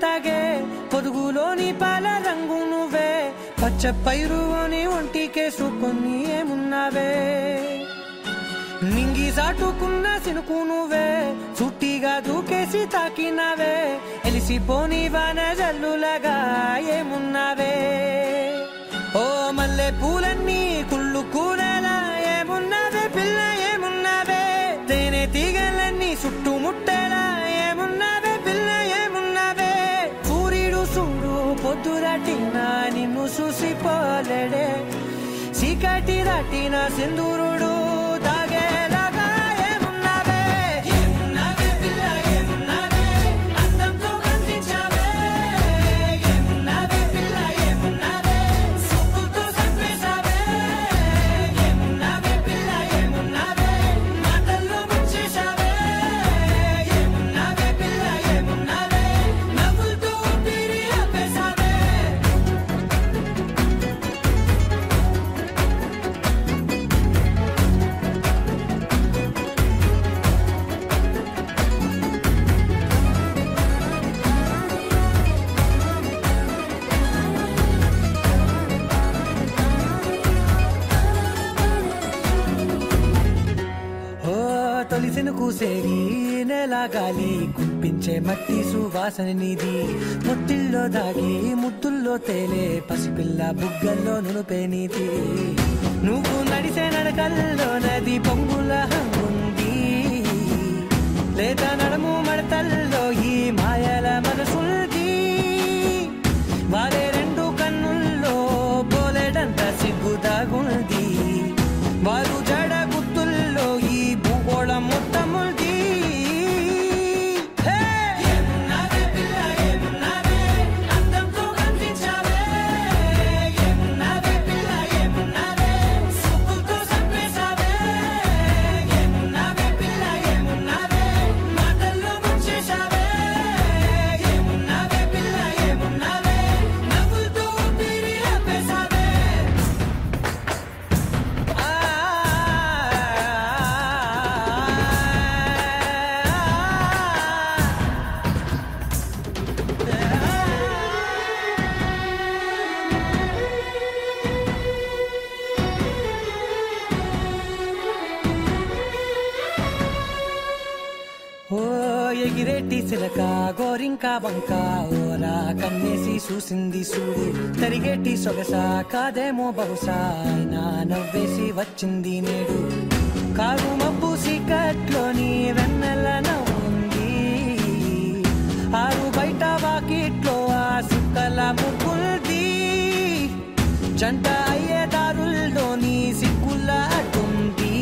తాగే పొదుగులోని పాల రంగు నువ్వే పచ్చ పైరుని ఒంటికేసుకొని ఏమున్నావే నింగి సాటుకున్న సినుకు నువ్వే చుట్టిగా దూకేసి తాకినావే ఎలిసిపోని వాన జల్లులగా ఏమున్నావే ఓ మల్లె పూలన్నీ కుళ్ళు కూరలా ఏమున్నావే పిల్ల ఏమున్నావే తేనె తీగలన్నీ చుట్టుముట్టేలా ఏమున్నావే పిల్ల ఏమున్నావే సూర్యుడు చూడు పొద్దురాటిన నిన్ను చూసిపోలేడే చీకటి దాటిన సింధూరుడు తాగేలాగా ఏమున్నావే ఏమున్నావే పిల్ల ఏమున్నావే అందంతో కనిపించావే ఏమున్నావే పిల్ల ఏమున్నావే సొప్పుతో చంపేశావే ఏమున్నావే పిల్ల ఏమున్నావే మాటల్లో ముంచేశావే ఏమున్నావే పిల్ల ఏమున్నావే నవ్వులతో ఊపిరి ఆపేశావే తొలిసిన కూసేరి నెల గాలి కుప్పించే మట్టి సువాసన నీది ముత్తిల్లో దాగి ముద్దుల్లో తేలే పసిపిల్ల బుగ్గల్లో నునుపే నీది నువ్వు నడిసే నడకల్లో నది పొంగుల హంగుంది లేదా నడము మడతల్లో ఈ మాయల మనసుల్ది వారే రెండు కన్నుల్లో పోలేడంత సిగ్గు దాగుంది వారు జడ గుర్తుల్లో ఈ భూగోళం మొత్తముల్ది ఏమున్నావే పిల్ల ఏమున్నావే అందంతో కనిపించావే ఏమున్నావే పిల్ల ఏమున్నావే సొప్పుతో చంపేశావే ఏమున్నావే పిల్ల ఏమున్నావే మాటల్లో ముంచేశావే ఏమున్నావే పిల్ల ఏమున్నావే నవ్వులతో ఊపిరి ఆపేశావే ఓ ఎగిరేటి సిలక గోరింక వంక ఓరా కన్నేసి చూసింది చూడు తరిగేటి సొగస కాదేమో బహుశా నా నవ్వేసి వచ్చింది నేడు కారు మబ్బు సీకట్లోని వెన్నెల నవ్వుంది ఆరు బయట వాకిట్లో ఆ సుక్కల ముగ్గుల్ది జంట అయ్యే దారుల్లోని సిగ్గుల అడ్డుంది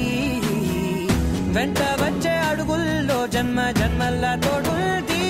వెంట వచ్చే అడుగుల్లో జన్మ జన్మల తోడుల్ది